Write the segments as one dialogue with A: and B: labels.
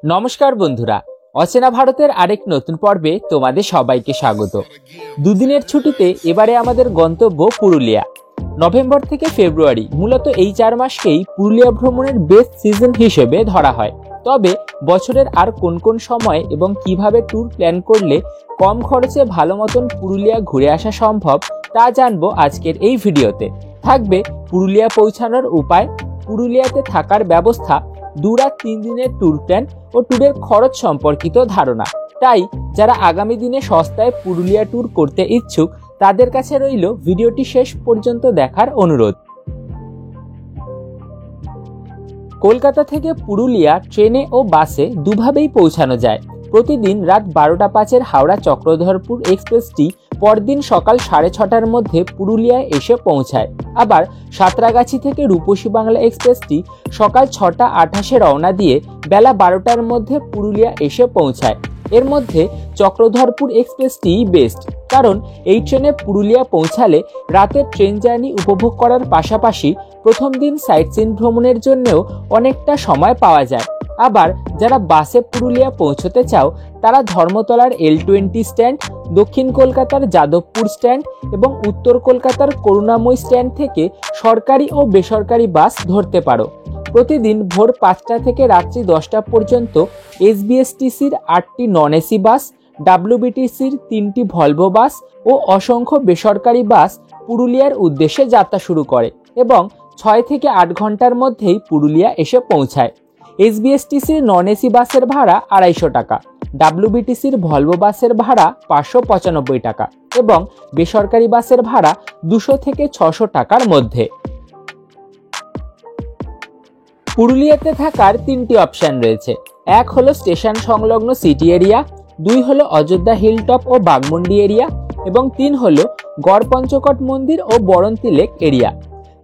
A: নমস্কার বন্ধুরা, অচেনা ভারতের আরেক নতুন পর্বে তোমাদের সবাইকে স্বাগত। দুদিনের ছুটিতে এবারে আমাদের গন্তব্য পুরুলিয়া। নভেম্বর থেকে ফেব্রুয়ারি, মূলত এই 4 মাসকেই পুরুলিয়া ভ্রমণের বেস্ট সিজন হিসেবে ধরা হয়। তবে বছরের আর কোন কোন সময় এবং কিভাবে ট্যুর প্ল্যান করলে কম খরচে ভালো মতন পুরুলিয়া ঘুরে আসা সম্ভব তা জানবো আজকের এই ভিডিওতে। থাকবে পুরুলিয়া পৌঁছানোর উপায়, পুরুলিয়াতে থাকার ব্যবস্থা, 2 রাত 3 দিনের ট্যুর প্ল্যান ও ট্যুরের খরচ সম্পর্কিত ধারণা। তাই যারা আগামী দিনে সস্তায় পুরুলিয়া ট্যুর করতে ইচ্ছুক তাদের কাছে রইল ভিডিওটি শেষ পর্যন্ত দেখার অনুরোধ। কলকাতা থেকে পুরুলিয়া ট্রেনে ও বাসে দুভাবেই পৌঁছানো যায়। প্রতিদিন রাত 12টা 5-এর হাওড়া চক্রধরপুর এক্সপ্রেসটি পরদিন সকাল 6:30টার মধ্যে পুরুলিয়ায় এসে পৌঁছায়। আবার সাঁতরাগাছি থেকে রূপসী বাংলা এক্সপ্রেসটি সকাল 6:28-এ রওনা দিয়ে বেলা 12টার মধ্যে পুরুলিয়া এসে পৌঁছায়। এর মধ্যে চক্রধরপুর এক্সপ্রেসটিই বেস্ট, কারণ এই ট্রেনে পুরুলিয়া পৌঁছালে রাতের ট্রেন জার্নি উপভোগ করার পাশাপাশি প্রথম দিন সাইট সিন ভ্রমণের জন্যও অনেকটা সময় পাওয়া যায়। আবার যারা বাসে পুরুলিয়া পৌঁছতে চাও তারা ধর্মতলার L20 স্ট্যান্ড, দক্ষিণ কলকাতার যাদবপুর স্ট্যান্ড এবং উত্তর কলকাতার করুণাময় স্ট্যান্ড থেকে সরকারি ও বেসরকারি বাস ধরতে পারো। প্রতিদিন ভোর 5টা থেকে রাত্রি 10টা পর্যন্ত SBSTCর 8টি নন এসি বাস, WBTCর 3টি ভলভো বাস ও অসংখ্য বেসরকারি বাস পুরুলিয়ার উদ্দেশ্যে যাত্রা শুরু করে এবং 6 থেকে 8 ঘন্টার মধ্যেই পুরুলিয়া এসে পৌঁছায়। SBSTCর নন এসি বাসের ভাড়া 250 টাকা, WBTCর ভলভো বাসের ভাড়া 595 টাকা এবং বেসরকারি বাসের ভাড়া 200 থেকে 600 টাকার মধ্যে। পুরুলিয়াতে থাকার 3টি অপশন রয়েছে। 1 হলো স্টেশন সংলগ্ন সিটি এরিয়া, 2 হলো অযোধ্যা হিলটপ ও বাগমুন্ডি এরিয়া এবং 3 হলো গড় পঞ্চকট মন্দির ও বরন্তি লেক এরিয়া।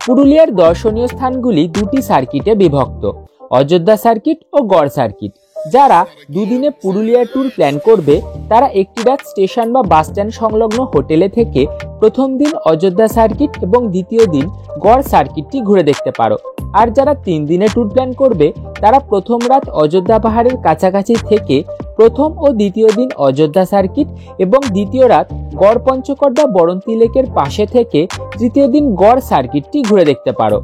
A: পুরুলিয়ার দর্শনীয় স্থানগুলি 2টি সার্কিটে বিভক্ত, অযোধ্যা সার্কিট ও গড় সার্কিট। যারা দুদিনে পুরুলিয়া ট্যুর প্ল্যান করবে তারা একটি রাত স্টেশন বা বাস স্ট্যান্ড সংলগ্ন হোটেলে থেকে প্রথম দিন অযোধ্যা সার্কিট এবং দ্বিতীয় দিন গড় সার্কিটটি ঘুরে দেখতে পারো। আর যারা 3 দিনে ট্যুর প্ল্যান করবে তারা প্রথম রাত অযোধ্যা পাহাড়ের কাছাকাছি থেকে প্রথম ও দ্বিতীয় দিন অযোধ্যা সার্কিট এবং দ্বিতীয় রাত গড় পঞ্চকট বা বরন্তি লেকের পাশে থেকে তৃতীয় দিন গড় সার্কিটটি ঘুরে দেখতে পারো।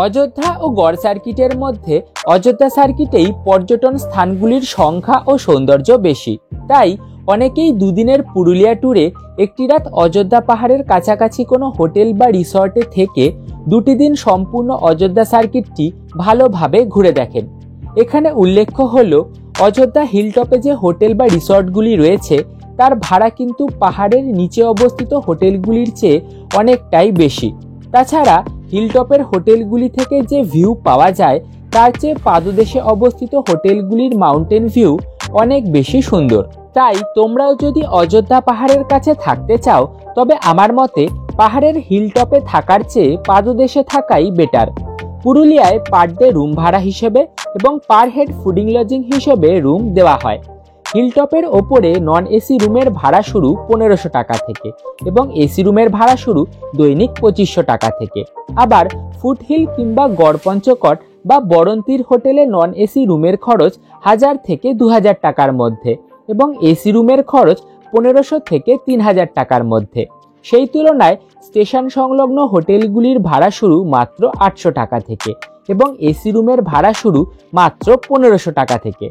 A: অযোধ্যা ও গড় সার্কিটের মধ্যে অযোধ্যা সার্কিটেই পর্যটন স্থানগুলির সংখ্যা ও সৌন্দর্য বেশি, তাই অনেকেই দুদিনের পুরুলিয়া ট্যুরে একটি রাত অযোধ্যা পাহাড়ের কাছাকাছি কোনো হোটেল বা রিসর্টে থেকে 2টি দিন সম্পূর্ণ অযোধ্যা সার্কিটটি ভালোভাবে ঘুরে দেখেন। এখানে উল্লেখ্য হলো অযোধ্যা হিলটপে যে হোটেল বা রিসর্টগুলি রয়েছে তার ভাড়া কিন্তু পাহাড়ের নিচে অবস্থিত হোটেলগুলির চেয়ে অনেকটাই বেশি। তাছাড়া হিলটপের হোটেলগুলি থেকে যে ভিউ পাওয়া যায় তার চেয়ে পাদদেশে অবস্থিত হোটেলগুলির মাউন্টেন ভিউ অনেক বেশি সুন্দর। তাই তোমরাও যদি অযোধ্যা পাহাড়ের কাছে থাকতে চাও তবে আমার মতে পাহাড়ের হিলটপে থাকার চেয়ে পাদদেশে থাকাই বেটার। পুরুলিয়ায় পার ডে রুম ভাড়া হিসেবে এবং পার হেড ফুডিং লজিং হিসেবে রুম দেওয়া হয়। হিলটপের ওপরে নন এসি রুমের ভাড়া শুরু 1500 টাকা থেকে এবং এসি রুমের ভাড়া শুরু দৈনিক 2500 টাকা থেকে। আবার ফুটহিল কিংবা গড় পঞ্চকট বা বরন্তির হোটেলে নন এসি রুমের খরচ 1000 থেকে 2000 টাকার মধ্যে এবং এসি রুমের খরচ 1500 থেকে 3000 টাকার মধ্যে। সেই তুলনায় স্টেশন সংলগ্ন হোটেলগুলির ভাড়া শুরু মাত্র 800 টাকা থেকে এবং এসি রুমের ভাড়া শুরু মাত্র 1500 টাকা থেকে।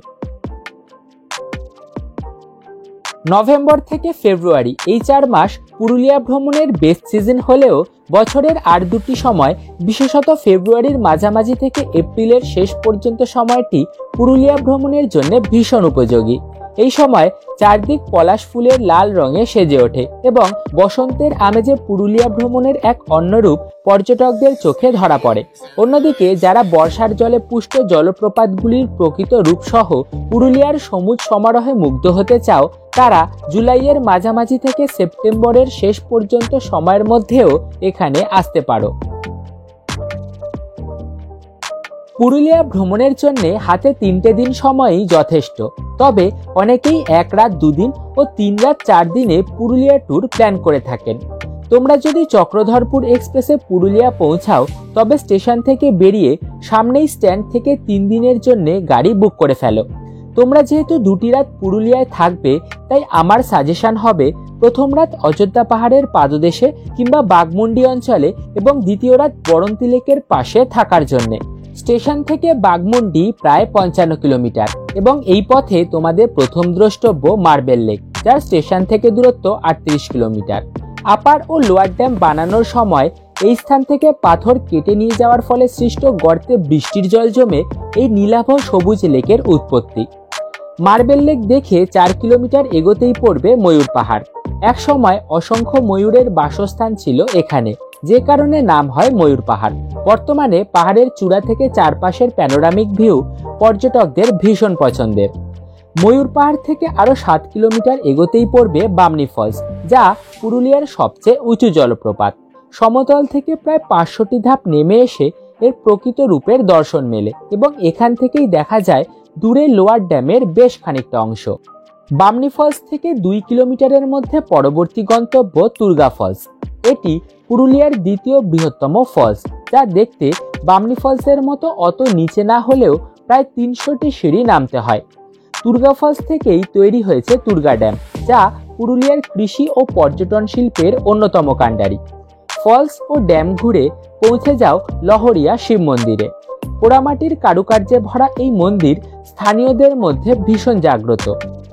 A: নভেম্বর থেকে ফেব্রুয়ারি এই 4 মাস পুরুলিয়া ভ্রমণের বেস্ট সিজন হলেও বছরের আর 2টি সময়, বিশেষত ফেব্রুয়ারির মাঝামাঝি থেকে এপ্রিলের শেষ পর্যন্ত সময়টি পুরুলিয়া ভ্রমণের জন্য ভীষণ উপযোগী। এই সময় চারদিক পলাশ ফুলের লাল রঙে সেজে ওঠে এবং বসন্তের আমেজে পুরুলিয়া ভ্রমণের এক অন্যরূপ পর্যটকদের চোখে ধরা পড়ে। অন্যদিকে যারা বর্ষার জলে পুষ্ট জলপ্রপাতগুলির প্রকৃত রূপ সহ পুরুলিয়ার সবুজ সমারোহে মুগ্ধ হতে চাও তারা জুলাইয়ের মাঝামাঝি থেকে সেপ্টেম্বরের শেষ পর্যন্ত সময়ের মধ্যেও এখানে আসতে পারো। পুরুলিয়া ভ্রমণের জন্য হাতে 3টে দিন সময়ই যথেষ্ট। তবে অনেকেই 1 রাত 2 দিন ও 3 রাত 4 দিনে পুরুলিয়া ট্যুর প্ল্যান করে থাকেন। তোমরা যদি চক্রধরপুর এক্সপ্রেসে পুরুলিয়া পৌঁছাও তবে স্টেশন থেকে বেরিয়ে সামনেই স্ট্যান্ড থেকে 3 দিনের জন্য গাড়ি বুক করে ফেলো। তোমরা যেহেতু 2টি রাত পুরুলিয়ায় থাকবে, তাই আমার সাজেশন হবে প্রথম রাত অযোধ্যা পাহাড়ের পাদদেশে কিংবা বাঘমুন্ডি অঞ্চলে এবং দ্বিতীয় রাত বরন্তী লেকের পাশে থাকার জন্য। স্টেশন থেকে বাঘমুন্ডি প্রায় 55 কিলোমিটার এবং এই পথে তোমাদের প্রথম দ্রষ্টব্য মার্বেল লেক, যার স্টেশন থেকে দূরত্ব 38 কিলোমিটার। আপার ও লোয়ার ড্যাম বানানোর সময় এই স্থান থেকে পাথর কেটে নিয়ে যাওয়ার ফলে সৃষ্ট গর্তে বৃষ্টির জল জমে এই নীলাভ সবুজ লেকের উৎপত্তি। মার্বেল লেক দেখে 4 কিলোমিটার এগোতেই পড়বে ময়ূর পাহাড়। এক সময় অসংখ্য ময়ূরের বাসস্থান ছিল এখানে, যে কারণে নাম হয় ময়ূর পাহাড়। বর্তমানে পাহাড়ের চূড়া থেকে চারপাশের প্যানোরামিক ভিউ পর্যটকদের ভীষণ পছন্দের। ময়ূর পাহাড় থেকে আরো 7 কিলোমিটার এগোতেই পড়বে বামনি ফলস, যা পুরুলিয়ার সবচেয়ে উঁচু জলপ্রপাত। সমতল থেকে প্রায় 500টি ধাপ নেমে এসে এর প্রকৃত রূপের দর্শন মেলে এবং এখান থেকেই দেখা যায় দূরে লোয়ার ড্যামের বেশ খানিকটা অংশ। বামনি ফলস থেকে 2 কিলোমিটারের মধ্যে পরবর্তী গন্তব্য তুর্গা ফলস। এটি পুরুলিয়ার দ্বিতীয় বৃহত্তম ফলস, যা দেখতে বামনি ফলসের মতো অত নিচে না হলেও প্রায় 300টি সিঁড়ি নামতে হয়। তুর্গা ফলস থেকেই তৈরি হয়েছে তুর্গা ড্যাম, যা পুরুলিয়ার কৃষি ও পর্যটন শিল্পের অন্যতম কাণ্ডারি। ফলস ও ড্যাম ঘুরে পৌঁছে যাও লহরিয়া শিব মন্দিরে। পোড়ামাটির কারুকার্যে ভরা এই মন্দির স্থানীয়দের মধ্যে ভীষণ জাগ্রত।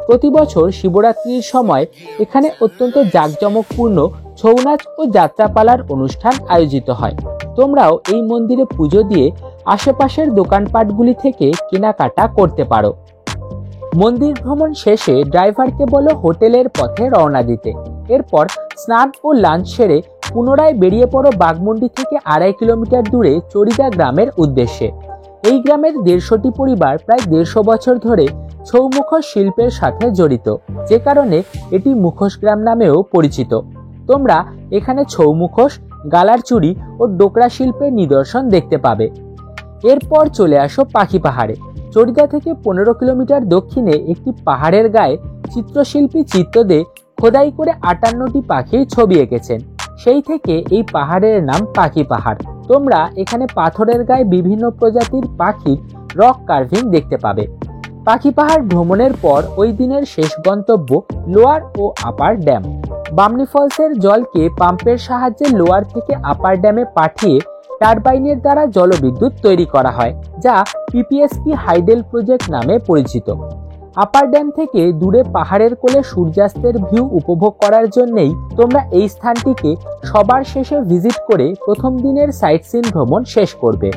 A: প্রতি বছর শিবরাত্রির সময় এখানে অত্যন্ত জাঁকজমকপূর্ণ ছৌ নাচ ও যাত্রাপালার অনুষ্ঠান আয়োজিত হয়। তোমরাও এই মন্দিরে পুজো দিয়ে আশেপাশের দোকানপাটগুলি থেকে কেনাকাটা করতে পারো। মন্দির ভ্রমণ শেষে ড্রাইভারকে বলো হোটেলের পথে রওনা দিতে। এরপর স্নান ও লাঞ্চ সেরে পুনরায় বেরিয়ে পড়ো বাঘমুন্ডি থেকে 2.5 কিলোমিটার দূরে চরিদা গ্রামের উদ্দেশ্যে। এই গ্রামের 150টি পরিবার প্রায় 150 বছর ধরে ছৌ মুখোশ শিল্পের সাথে জড়িত, যে কারণে এটি মুখোশ গ্রাম নামেও পরিচিত। তোমরা এখানে ছৌ মুখোশ, গালার চুড়ি ও ডোকরা শিল্পের নিদর্শন দেখতে পাবে। এরপর চলে আসো পাখি পাহাড়ে। চরিদা থেকে 15 কিলোমিটার দক্ষিণে একটি পাহাড়ের গায়ে চিত্রশিল্পী চিত্তদে খোদাই করে 58টি পাখির ছবি এঁকেছেন। সেই থেকে এই পাহাড়ের নাম পাখি পাহাড়। তোমরা এখানে পাথরের গায়ে বিভিন্ন প্রজাতির পাখির রক কার্ভিং দেখতে পাবে। পাখি পাহাড় ভ্রমণের পর ওই দিনের শেষ গন্তব্য লোয়ার ও আপার ড্যাম। বামনি ফলসের জলকে পাম্পের সাহায্যে লোয়ার থেকে আপার ড্যামে পাঠিয়ে টারবাইনের দ্বারা জলবিদ্যুৎ তৈরি করা হয়, যা পিপিএসপি হাইডেল প্রজেক্ট নামে পরিচিত। আপার ড্যাম থেকে দূরে পাহাড়ের কোলে সূর্যাস্তের ভিউ উপভোগ করার জন্যই তোমরা এই স্থানটিকে সবার শেষে ভিজিট করে প্রথম দিনের সাইট সিন ভ্রমণ শেষ করবে।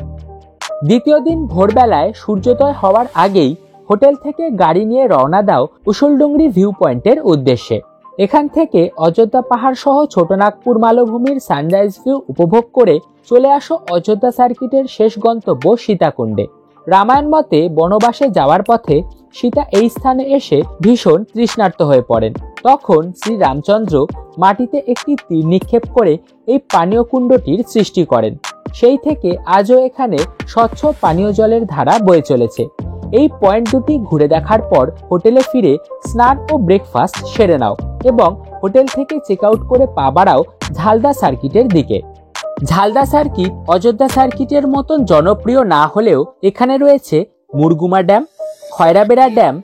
A: দ্বিতীয় দিন ভোরবেলায় সূর্যোদয় হওয়ার আগেই হোটেল থেকে গাড়ি নিয়ে রওনা দাও উসুলডুংরি ভিউ পয়েন্টের উদ্দেশ্যে। এখান থেকে অযোধ্যা পাহাড় সহ ছোটনাগপুর মালভূমির সানরাইজ ভিউ উপভোগ করে চলে আসো অযোধ্যা সার্কিটের শেষ গন্তব্য সীতাকুণ্ডে। রামায়ণ মতে বনবাসে যাওয়ার পথে সীতা এই স্থানে এসে ভীষণ তৃষ্ণার্ত হয়ে পড়েন। তখন শ্রী রামচন্দ্র মাটিতে একটি তীর নিক্ষেপ করে এই পানীয় কুণ্ডটির সৃষ্টি করেন। সেই থেকে আজও এখানে স্বচ্ছ পানীয় জলের ধারা বয়ে চলেছে। এই পয়েন্ট দুটি ঘুরে দেখার পর হোটেলে ফিরে স্নান ও ব্রেকফাস্ট সেরে নাও এবং হোটেল থেকে চেক আউট করে পা বাড়াও ঝালদা সার্কিটের দিকে। ঝালদা সার্কিট অযোধ্যা সার্কিটের মতন জনপ্রিয় না হলেও এখানে রয়েছে মুরগুমা ড্যাম, খয়রাবেড়া ড্যাম,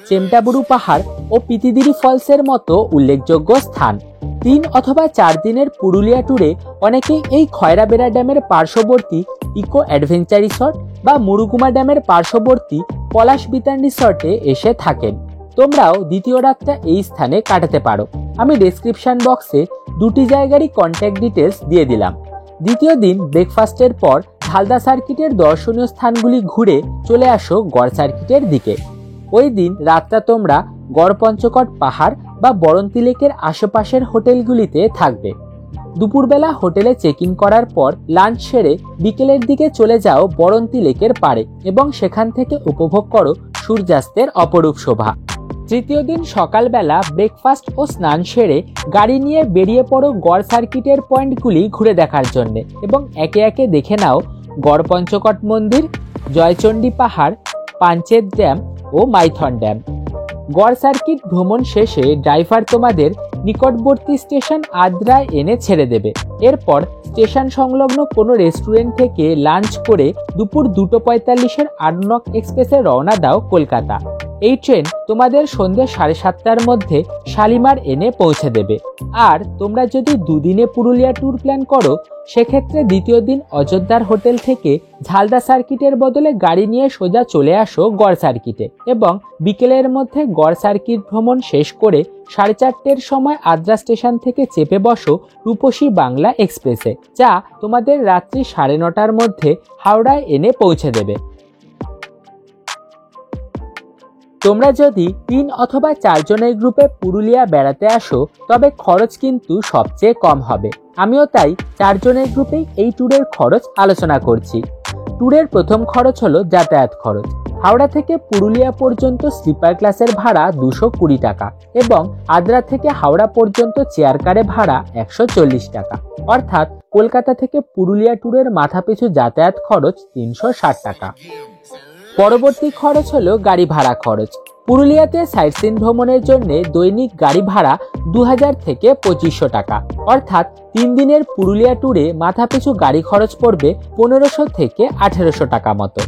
A: চেমটাবুরু পাহাড় ও পিতিদিরি ফলসের মতো উল্লেখযোগ্য স্থান। 3 অথবা 4 দিনের পুরুলিয়া ট্যুরে অনেকেই এই খয়রাবেড়া ড্যামের পার্শ্ববর্তী ইকো অ্যাডভেঞ্চার রিসর্ট বা মুরগুমা ড্যামের পার্শ্ববর্তী পলাশ বিতান রিসর্টে এসে থাকেন। তোমরাও দ্বিতীয় রাতটা এই স্থানে কাটাতে পারো। আমি ডেসক্রিপশন বক্সে 2টি জায়গারই কন্ট্যাক্ট ডিটেলস দিয়ে দিলাম। দ্বিতীয় দিন ব্রেকফাস্টের পর ঝালদা সার্কিটের দর্শনীয় স্থানগুলি ঘুরে চলে আসো গড় সার্কিটের দিকে। ওই দিন রাতটা তোমরা গড় পঞ্চকট পাহাড় বা বরন্তী লেকের আশেপাশের হোটেলগুলিতে থাকবে। দুপুরবেলা হোটেলে চেক ইন করার পর লাঞ্চ সেরে বিকেলের দিকে চলে যাও বরন্তী লেকের পাড়ে এবং সেখান থেকে উপভোগ করো সূর্যাস্তের অপরূপ শোভা। তৃতীয় দিন সকালবেলা ব্রেকফাস্ট ও স্নান সেরে গাড়ি নিয়ে বেরিয়ে পড়ো গড় সার্কিটের পয়েন্টগুলি ঘুরে দেখার জন্য এবং একে একে দেখে নাও গড় পঞ্চকট মন্দির, জয়চণ্ডী পাহাড়, পাঞ্চেত ড্যাম ও মাইথন ড্যাম। গড় সার্কিট ভ্রমণ শেষে ড্রাইভার তোমাদের নিকটবর্তী স্টেশন আদ্রায় এনে ছেড়ে দেবে। এরপর স্টেশন সংলগ্ন কোনো রেস্টুরেন্ট থেকে লাঞ্চ করে দুপুর 2:45 আরনক এক্সপ্রেসে রওনা দাও কলকাতা। এই ট্রেন তোমাদের সন্ধ্যে 7:30টার মধ্যে শালিমার এনে পৌঁছে দেবে। আর তোমরা যদি দুদিনে পুরুলিয়া ট্যুর প্ল্যান করো সেক্ষেত্রে দ্বিতীয় দিন অযোধ্যার হোটেল থেকে ঝালদা সার্কিটের বদলে গাড়ি নিয়ে সোজা চলে আসো গড় সার্কিটে এবং বিকেলের মধ্যে গড় সার্কিট ভ্রমণ শেষ করে 4:30টার সময় আদ্রা স্টেশন থেকে চেপে বসো রূপসী বাংলা এক্সপ্রেসে, যা তোমাদের রাত্রি 9:30টার মধ্যে হাওড়ায় এনে পৌঁছে দেবে। তোমরা যদি 3 অথবা 4 জনের গ্রুপে পুরুলিয়া বেড়াতে আসো তবে খরচ কিন্তু সবচেয়ে কম হবে। আমিও তাই 4 জনের গ্রুপেই এই ট্যুরের খরচ আলোচনা করছি। ট্যুরের প্রথম খরচ হলো যাতায়াত খরচ। হাওড়া থেকে পুরুলিয়া পর্যন্ত স্লিপার ক্লাসের ভাড়া 220 টাকা এবং আদ্রা থেকে হাওড়া পর্যন্ত চেয়ার কারে ভাড়া 140 টাকা, অর্থাৎ কলকাতা থেকে পুরুলিয়া ট্যুরের মাথাপিছু যাতায়াত খরচ 360 টাকা। পরবর্তী খরচ হলো গাড়ি ভাড়া খরচ। পুরুলিয়াতে সাইট সিন ভ্রমণের জন্য দৈনিক গাড়ি ভাড়া 2000 থেকে 2500 টাকা, অর্থাৎ 3 দিনের পুরুলিয়া ট্যুরে মাথাপিছু গাড়ি খরচ পড়বে 1500 থেকে 1800 টাকা মতো।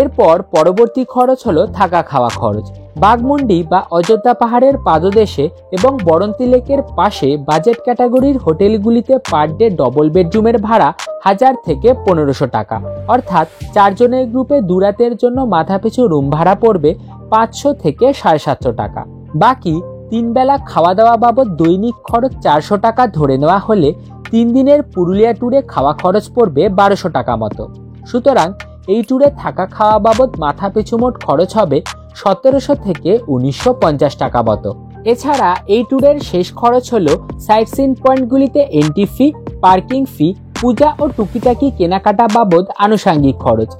A: এরপর পরবর্তী খরচ হলো থাকা খাওয়া খরচ। বাঘমুন্ডি বা অযোধ্যা পাহাড়ের পাদদেশে এবং বরন্তী লেকের পাশে বাজেট ক্যাটাগরির হোটেলগুলিতে পার ডে ডবল বেডরুমের ভাড়া 1000 থেকে 1500 টাকা, অর্থাৎ 4 জনের গ্রুপে 2 রাতের জন্য মাথাপিছু রুম ভাড়া পড়বে 500 থেকে 750 টাকা। বাকি 3 বেলা খাওয়া দাওয়া বাবদ দৈনিক খরচ 400 টাকা ধরে নেওয়া হলে 3 দিনের পুরুলিয়া ট্যুরে খাওয়া খরচ পড়বে 1200 টাকা মতো। সুতরাং এই ট্যুরে থাকা খাওয়া বাবদ মাথাপিছু মোট খরচ হবে 1700 থেকে 1950 টাকা মতো। এছাড়া এই ট্যুরের শেষ খরচ হলো সাইট সিন পয়েন্টগুলিতে এন্ট্রি ফি, পার্কিং ফি, পূজা ও টুকিটাকি কেনাকাটা বাবদ আনুষঙ্গিক খরচ।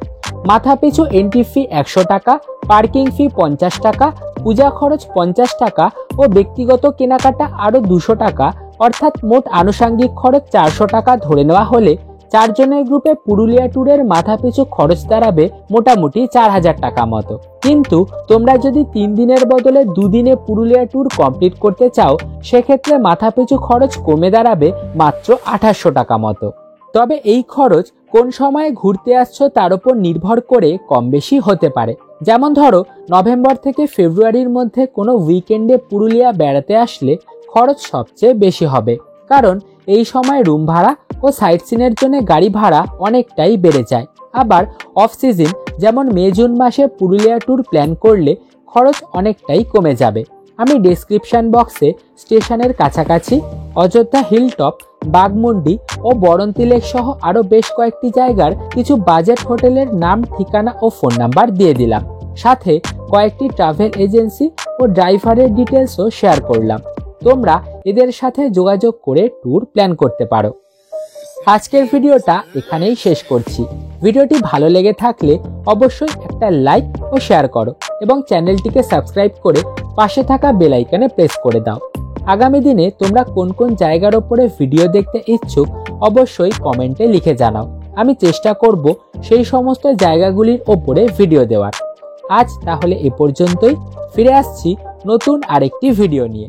A: মাথাপিছু এন্ট্রি ফি 100 টাকা, পার্কিং ফি 50 টাকা, পূজা খরচ 50 টাকা ও ব্যক্তিগত কেনাকাটা আরও 200 টাকা, অর্থাৎ মোট আনুষঙ্গিক খরচ 400 টাকা ধরে নেওয়া হলে 4 জনের গ্রুপে পুরুলিয়া ট্যুরের মাথাপিছু খরচ দাঁড়াবে মোটামুটি 4000 টাকা মতো। কিন্তু তোমরা যদি 3 দিনের বদলে 2 দিনে পুরুলিয়া ট্যুর কমপ্লিট করতে চাও সেক্ষেত্রে মাথাপিছু খরচ কমে দাঁড়াবে মাত্র 2800 টাকা মতো। তবে এই খরচ কোন সময়ে ঘুরতে আসছো তার উপর নির্ভর করে কম বেশি হতে পারে। যেমন ধরো নভেম্বর থেকে ফেব্রুয়ারির মধ্যে কোনো উইকেন্ডে পুরুলিয়া বেড়াতে আসলে খরচ সবচেয়ে বেশি হবে, কারণ এই সময় রুম ভাড়া ও সাইট সিনের জন্য গাড়ি ভাড়া অনেকটাই বেড়ে যায়। আবার অফ সিজন যেমন মে জুন মাসে পুরুলিয়া ট্যুর প্ল্যান করলে খরচ অনেকটাই কমে যাবে। আমি ডেসক্রিপশন বক্সে স্টেশনের কাছাকাছি অযোধ্যা হিল টপ, বাঘমুন্ডি ও বরন্তী লেক সহ আরও বেশ কয়েকটি জায়গার কিছু বাজেট হোটেলের নাম, ঠিকানা ও ফোন নাম্বার দিয়ে দিলাম। সাথে কয়েকটি ট্রাভেল এজেন্সি ও ড্রাইভারের ডিটেলসও শেয়ার করলাম। তোমরা এদের সাথে যোগাযোগ করে ট্যুর প্ল্যান করতে পারো। আজকের ভিডিওটা এখানেই শেষ করছি। ভিডিওটি ভালো লেগে থাকলে অবশ্যই একটা লাইক ও শেয়ার করো এবং চ্যানেলটিকে সাবস্ক্রাইব করে পাশে থাকা বেল আইকনে প্রেস করে দাও। আগামী দিনে তোমরা কোন কোন জায়গার ওপরে ভিডিও দেখতে ইচ্ছুক অবশ্যই কমেন্টে লিখে জানাও। আমি চেষ্টা করব সেই সমস্ত জায়গাগুলির ওপরে ভিডিও দেওয়ার। আজ তাহলে এ পর্যন্তই, ফিরে আসছি নতুন আরেকটি ভিডিও নিয়ে।